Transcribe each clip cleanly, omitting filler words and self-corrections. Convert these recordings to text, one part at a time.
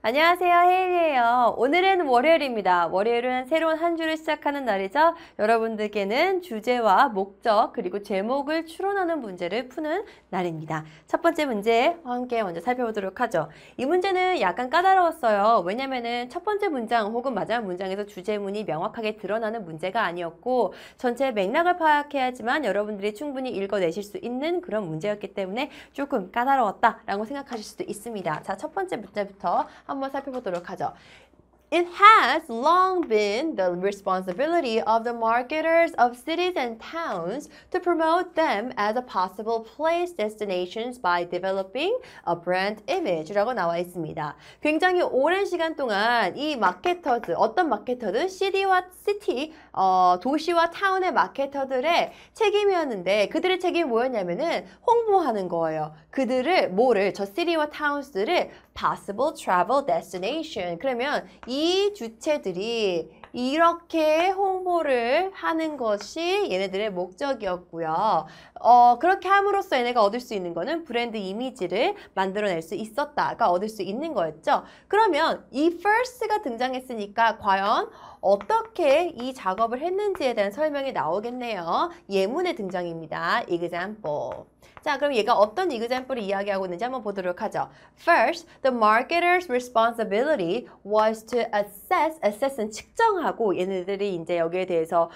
안녕하세요, 헤일이에요. 오늘은 월요일입니다. 월요일은 새로운 한 주를 시작하는 날이죠. 여러분들께는 주제와 목적 그리고 제목을 추론하는 문제를 푸는 날입니다. 첫 번째 문제 함께 먼저 살펴보도록 하죠. 이 문제는 약간 까다로웠어요. 왜냐면은 첫 번째 문장 혹은 마지막 문장에서 주제문이 명확하게 드러나는 문제가 아니었고 전체 맥락을 파악해야지만 여러분들이 충분히 읽어내실 수 있는 그런 문제였기 때문에 조금 까다로웠다라고 생각하실 수도 있습니다. 자, 첫 번째 문제부터 한번 살펴보도록 하죠. It has long been the responsibility of the marketers of cities and towns to promote them as a possible place destinations by developing a brand image라고 나와 있습니다. 굉장히 오랜 시간 동안 이 마케터들, 어떤 마케터들, 도시와 타운의 마케터들의 책임이었는데 그들의 책임이 뭐였냐면은 홍보하는 거예요. 저 city와 towns들을 possible travel destination. 그러면 이 주체들이 이렇게 홍보를 하는 것이 얘네들의 목적이었고요. 그렇게 함으로써 얘네가 얻을 수 있는 거는 브랜드 이미지를 만들어낼 수 있었다가 얻을 수 있는 거였죠. 그러면 이 first가 등장했으니까 과연 어떻게 이 작업을 했는지에 대한 설명이 나오겠네요. 예문의 등장입니다. example. 자, 그럼 얘가 어떤 example을 이야기하고 있는지 한번 보도록 하죠. First, the marketer's responsibility was to assess는 측정하고 얘네들이 이제 여기에 대해서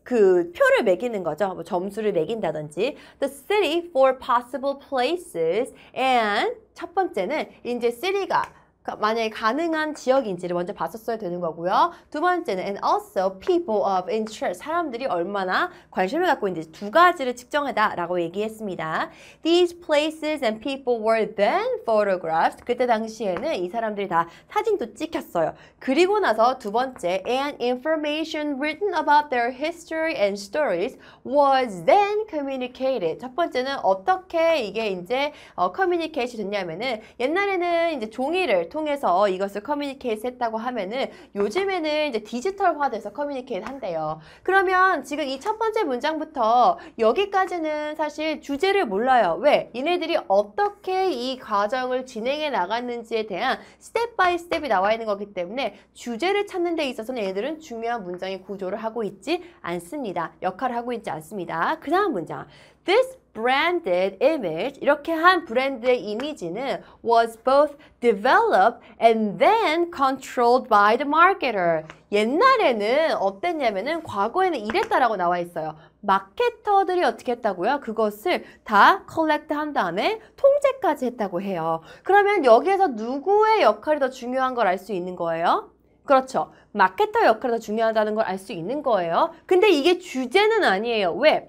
그 표를 매기는 거죠. 뭐 점수를 매긴다든지. The city for possible places and 첫 번째는 이제 city가 만약에 가능한 지역인지를 먼저 봤었어야 되는 거고요. 두 번째는 and also people of interest, 사람들이 얼마나 관심을 갖고 있는지 두 가지를 측정하다라고 얘기했습니다. These places and people were then photographed. 그때 당시에는 이 사람들이 다 사진도 찍혔어요. 그리고 나서 두 번째 and information written about their history and stories was then communicated. 첫 번째는 어떻게 이게 이제 communicate 됐냐면은 옛날에는 이제 종이를 통해서 이것을 커뮤니케이트 했다고 하면은 요즘에는 이제 디지털화돼서 커뮤니케이트 한대요. 그러면 지금 이 첫 번째 문장부터 여기까지는 사실 주제를 몰라요. 왜? 얘네들이 어떻게 이 과정을 진행해 나갔는지에 대한 스텝 바이 스텝이 나와 있는 거기 때문에 주제를 찾는 데 있어서는 얘네들은 중요한 문장의 구조를 하고 있지 않습니다. 역할을 하고 있지 않습니다. 그 다음 문장. This branded image, 이렇게 한 브랜드의 이미지는 was both developed and then controlled by the marketer. 옛날에는 어땠냐면은 과거에는 이랬다라고 나와 있어요. 마케터들이 어떻게 했다고요? 그것을 다 컬렉트 한 다음에 통제까지 했다고 해요. 그러면 여기에서 누구의 역할이 더 중요한 걸 알 수 있는 거예요? 그렇죠. 마케터 역할이 더 중요하다는 걸 알 수 있는 거예요. 근데 이게 주제는 아니에요. 왜?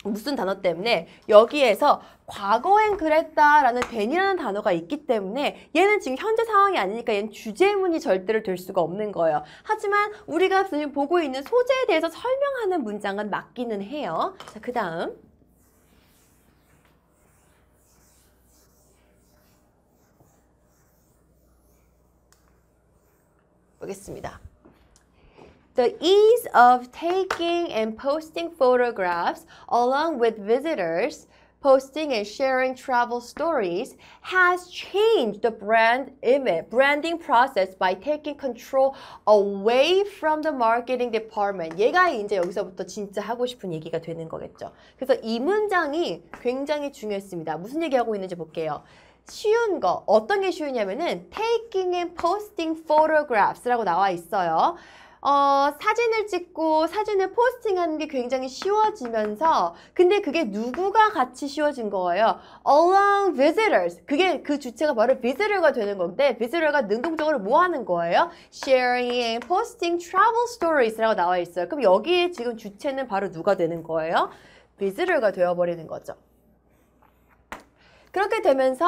무슨 단어 때문에 여기에서 과거엔 그랬다라는 then이라는 단어가 있기 때문에 얘는 지금 현재 상황이 아니니까 얘는 주제문이 절대로 될 수가 없는 거예요. 하지만 우리가 지금 보고 있는 소재에 대해서 설명하는 문장은 맞기는 해요. 자, 그 다음 보겠습니다. The ease of taking and posting photographs along with visitors, posting and sharing travel stories has changed the branding process by taking control away from the marketing department. 얘가 이제 여기서부터 진짜 하고 싶은 얘기가 되는 거겠죠. 그래서 이 문장이 굉장히 중요했습니다. 무슨 얘기하고 있는지 볼게요. 쉬운 거, 어떤 게 쉬우냐면은 taking and posting photographs라고 나와 있어요. 사진을 찍고 사진을 포스팅하는 게 굉장히 쉬워지면서 근데 그게 누구가 같이 쉬워진 거예요? Along visitors. 그게 그 주체가 바로 visitor가 되는 건데 visitor가 능동적으로 뭐 하는 거예요? Sharing and posting travel stories라고 나와 있어요. 그럼 여기에 지금 주체는 바로 누가 되는 거예요? visitor가 되어버리는 거죠. 그렇게 되면서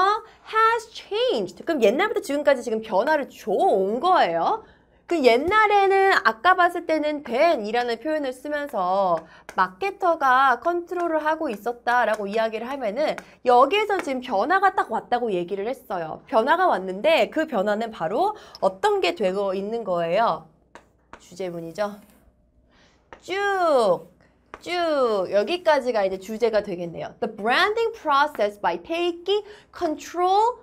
has changed. 그럼 옛날부터 지금까지 지금 변화를 줘온 거예요. 그 옛날에는 아까 봤을 때는 then이라는 표현을 쓰면서 마케터가 컨트롤을 하고 있었다라고 이야기를 하면은 여기에서 지금 변화가 딱 왔다고 얘기를 했어요. 변화가 왔는데 그 변화는 바로 어떤 게 되고 있는 거예요? 주제문이죠. 쭉 여기까지가 이제 주제가 되겠네요. The branding process by taking control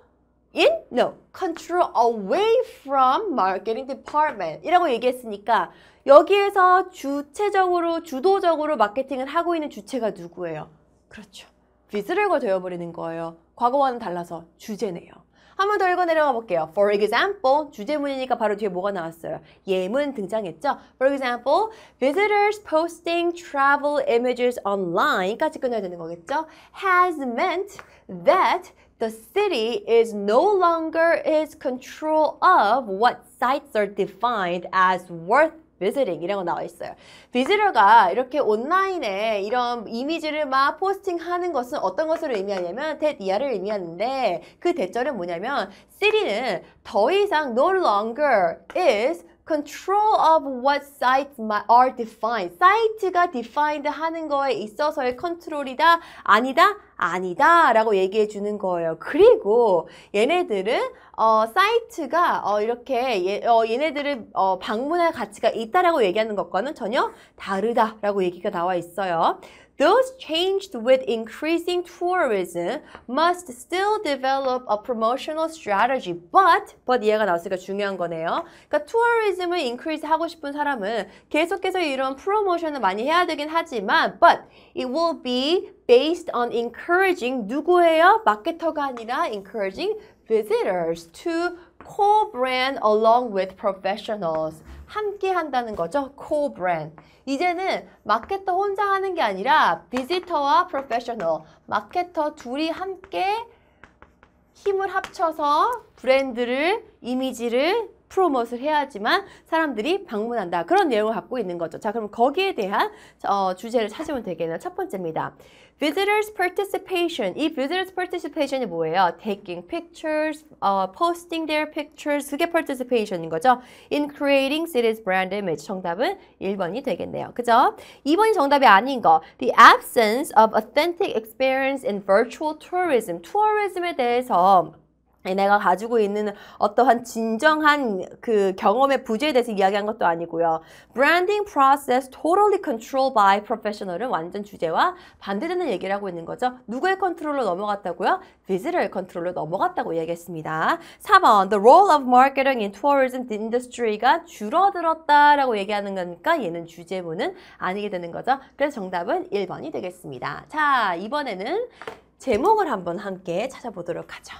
in? No. Control away from marketing department 이라고 얘기했으니까 여기에서 주도적으로 마케팅을 하고 있는 주체가 누구예요? 그렇죠. visitor가 되어버리는 거예요. 과거와는 달라서 주제네요. 한 번 더 읽어 내려가 볼게요. For example, 주제문이니까 바로 뒤에 뭐가 나왔어요? 예문 등장했죠? For example, visitors posting travel images online까지 끊어야 되는 거겠죠? Has meant that the city is no longer in control of what sites are defined as worth visiting 이라고 나와 있어요. 비지터가 이렇게 온라인에 이런 이미지를 막 포스팅하는 것은 어떤 것을 의미하냐면 that 이하를 의미하는데 그 대절은 뭐냐면 city는 더 이상 no longer is control of what sites are defined. 사이트가 defined 하는 거에 있어서의 컨트롤이다? 아니다? 아니다 라고 얘기해 주는 거예요. 그리고 얘네들은 사이트가 이렇게 얘네들을 방문할 가치가 있다라고 얘기하는 것과는 전혀 다르다라고 얘기가 나와 있어요. Those changed with increasing tourism must still develop a promotional strategy. But 이해가 나왔으니까 중요한 거네요. 그러니까 tourism을 increase 하고 싶은 사람은 계속해서 이런 프로모션을 많이 해야 되긴 하지만 but it will be based on encouraging 누구예요? 마케터가 아니라 encouraging visitors to co-brand along with professionals. 함께 한다는 거죠. co-brand. 이제는 마케터 혼자 하는 게 아니라 비지터와 프로페셔널, 마케터 둘이 함께 힘을 합쳐서 브랜드를, 이미지를 프로모트를 해야지만 사람들이 방문한다. 그런 내용을 갖고 있는 거죠. 자, 그럼 거기에 대한 주제를 찾으면 되겠네요. 첫 번째입니다. Visitors participation. 이 visitors participation이 뭐예요? Taking pictures, posting their pictures. 그게 participation인 거죠. In creating city's brand image. 정답은 1번이 되겠네요. 그죠? 2번이 정답이 아닌 거. The absence of authentic experience in virtual tourism. 투어리즘에 대해서 내가 가지고 있는 어떠한 진정한 그 경험의 부재에 대해서 이야기한 것도 아니고요. Branding process totally controlled by professional은 완전 주제와 반대되는 얘기를 하고 있는 거죠. 누구의 컨트롤로 넘어갔다고요? visitor의 컨트롤로 넘어갔다고 얘기했습니다. 4번 The role of marketing in tourism industry가 줄어들었다라고 얘기하는 거니까 얘는 주제문은 아니게 되는 거죠. 그래서 정답은 1번이 되겠습니다. 자, 이번에는 제목을 한번 함께 찾아보도록 하죠.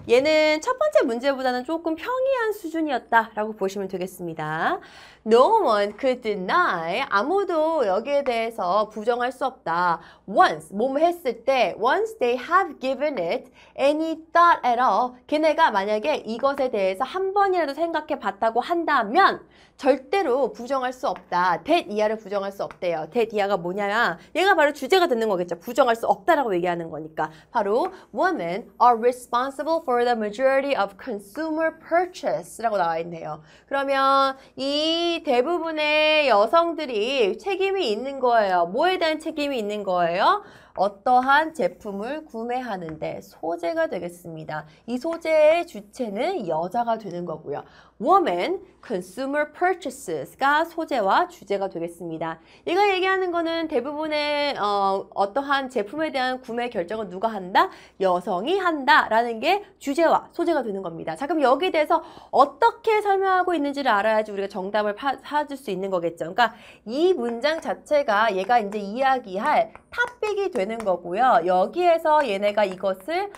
얘는 첫 번째 문제보다는 조금 평이한 수준이었다라고 보시면 되겠습니다. No one could deny. 아무도 여기에 대해서 부정할 수 없다. Once, 뭐뭐 했을 때 once they have given it any thought at all. 걔네가 만약에 이것에 대해서 한 번이라도 생각해 봤다고 한다면 절대로 부정할 수 없다. that 이하를 부정할 수 없대요. that 이하가 뭐냐? 얘가 바로 주제가 되는 거겠죠. 부정할 수 없다라고 얘기하는 거니까. 바로 women are responsible for the majority of consumer purchase라고 나와 있네요. 그러면 이 대부분의 여성들이 책임이 있는 거예요. 뭐에 대한 책임이 있는 거예요? 어떠한 제품을 구매하는데 소재가 되겠습니다. 이 소재의 주체는 여자가 되는 거고요. Woman, consumer purchases가 소재와 주제가 되겠습니다. 얘가 얘기하는 거는 대부분의 어떠한 제품에 대한 구매 결정을 누가 한다? 여성이 한다라는 게 주제와 소재가 되는 겁니다. 자, 그럼 여기에 대해서 어떻게 설명하고 있는지를 알아야지 우리가 정답을 찾을 수 있는 거겠죠. 그러니까 이 문장 자체가 얘가 이제 이야기할 탑픽이 되는 거고요. 여기에서 얘네가 이것을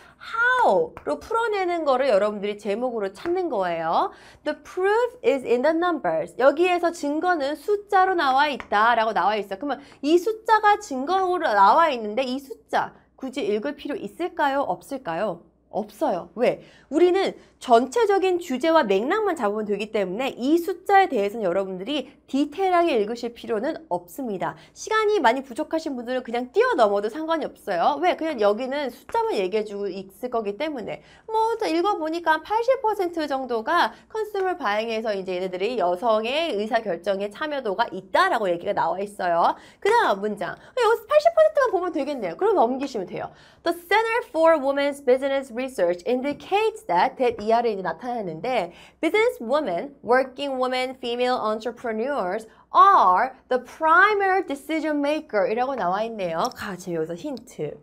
how로 풀어내는 거를 여러분들이 제목으로 찾는 거예요. The proof is in the numbers. 여기에서 증거는 숫자로 나와 있다라고 나와 있어요. 그러면 이 숫자가 증거로 나와 있는데 이 숫자 굳이 읽을 필요 있을까요? 없을까요? 없어요. 왜? 우리는 전체적인 주제와 맥락만 잡으면 되기 때문에 이 숫자에 대해서는 여러분들이 디테일하게 읽으실 필요는 없습니다. 시간이 많이 부족하신 분들은 그냥 뛰어넘어도 상관이 없어요. 왜? 그냥 여기는 숫자만 얘기해주고 있을 거기 때문에 뭐 읽어보니까 80% 정도가 컨슈머 바잉에서 이제 얘네들이 여성의 의사결정에 참여도가 있다라고 얘기가 나와 있어요. 그 다음 문장. 여기서 80%만 보면 되겠네요. 그럼 넘기시면 돼요. The Center for Women's Business research indicates that 이 아래 이제 나타나는데 business women, working women, female entrepreneurs are the primary decision maker 이라고 나와 있네요. 지금 여기서 힌트.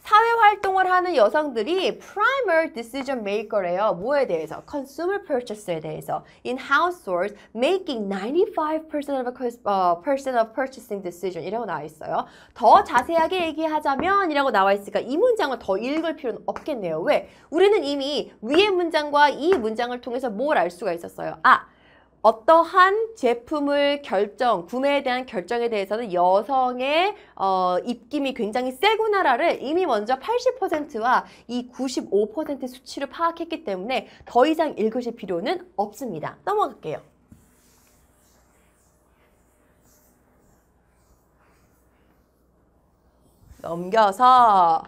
사회활동을 하는 여성들이 primary decision maker래요. 뭐에 대해서? Consumer purchase에 대해서. In households, making 95% of purchasing decision 이라고 나와 있어요. 더 자세하게 얘기하자면 이라고 나와 있으니까 이 문장을 더 읽을 필요는 없겠네요. 왜? 우리는 이미 위의 문장과 이 문장을 통해서 뭘 알 수가 있었어요. 어떠한 제품을 구매에 대한 결정에 대해서는 여성의 입김이 굉장히 세구나라를 이미 먼저 80%와 이 95% 수치를 파악했기 때문에 더 이상 읽으실 필요는 없습니다. 넘어갈게요. 넘겨서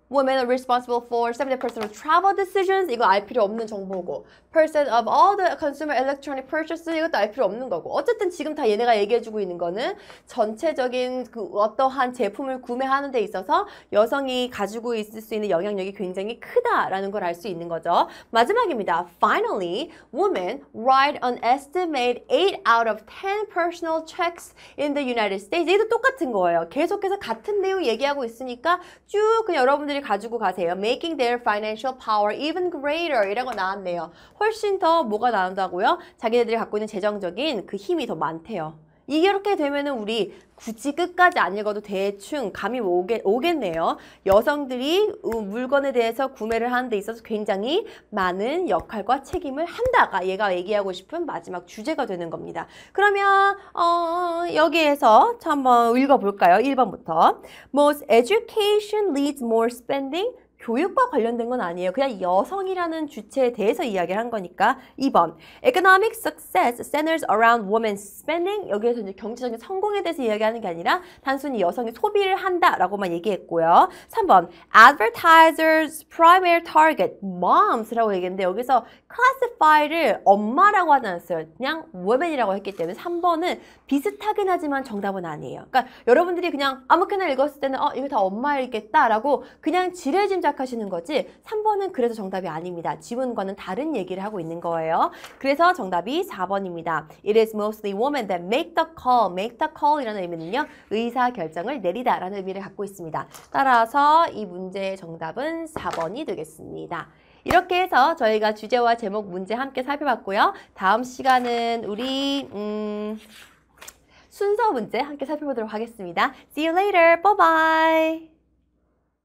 Women are responsible for 70% of travel decisions. 이거 알 필요 없는 정보고. Percent of all the consumer electronic purchases. 이것도 알 필요 없는 거고. 어쨌든 지금 다 얘네가 얘기해주고 있는 거는 전체적인 어떠한 제품을 구매하는 데 있어서 여성이 가지고 있을 수 있는 영향력이 굉장히 크다라는 걸 알 수 있는 거죠. 마지막입니다. Finally, women write an estimate 8 out of 10 personal checks in the United States. 이것도 똑같은 거예요. 계속해서 같은 내용 얘기하고 있으니까 쭉 그냥 여러분들이 가지고 가세요. Making their financial power even greater 이라고 나왔네요. 훨씬 더 뭐가 나온다고요? 자기네들이 갖고 있는 재정적인 그 힘이 더 많대요. 이렇게 되면은 우리 굳이 끝까지 안 읽어도 대충 감이 오겠네요. 여성들이 물건에 대해서 구매를 하는 데 있어서 굉장히 많은 역할과 책임을 한다가 얘가 얘기하고 싶은 마지막 주제가 되는 겁니다. 그러면 여기에서 한번 읽어볼까요? 1번부터. Most education leads more spending. 교육과 관련된 건 아니에요. 그냥 여성이라는 주체에 대해서 이야기를 한 거니까. 2번. Economic success centers around women's spending. 여기에서 이제 경제적인 성공에 대해서 이야기하는 게 아니라 단순히 여성이 소비를 한다라고만 얘기했고요. 3번. Advertisers' primary target, moms라고 얘기했는데 여기서 classify를 엄마라고 하지 않았어요. 그냥 women이라고 했기 때문에 3번은 비슷하긴 하지만 정답은 아니에요. 그러니까 여러분들이 그냥 아무렇게나 읽었을 때는 이거 다 엄마이겠다라고 그냥 지레짐작 하시는 거지 3번은 그래서 정답이 아닙니다. 지문과는 다른 얘기를 하고 있는 거예요. 그래서 정답이 4번입니다. It is mostly women that make the call. make the call 이라는 의미는요. 의사결정을 내리다 라는 의미를 갖고 있습니다. 따라서 이 문제의 정답은 4번이 되겠습니다. 이렇게 해서 저희가 주제와 제목 문제 함께 살펴봤고요. 다음 시간은 우리 순서 문제 함께 살펴보도록 하겠습니다. See you later. Bye bye.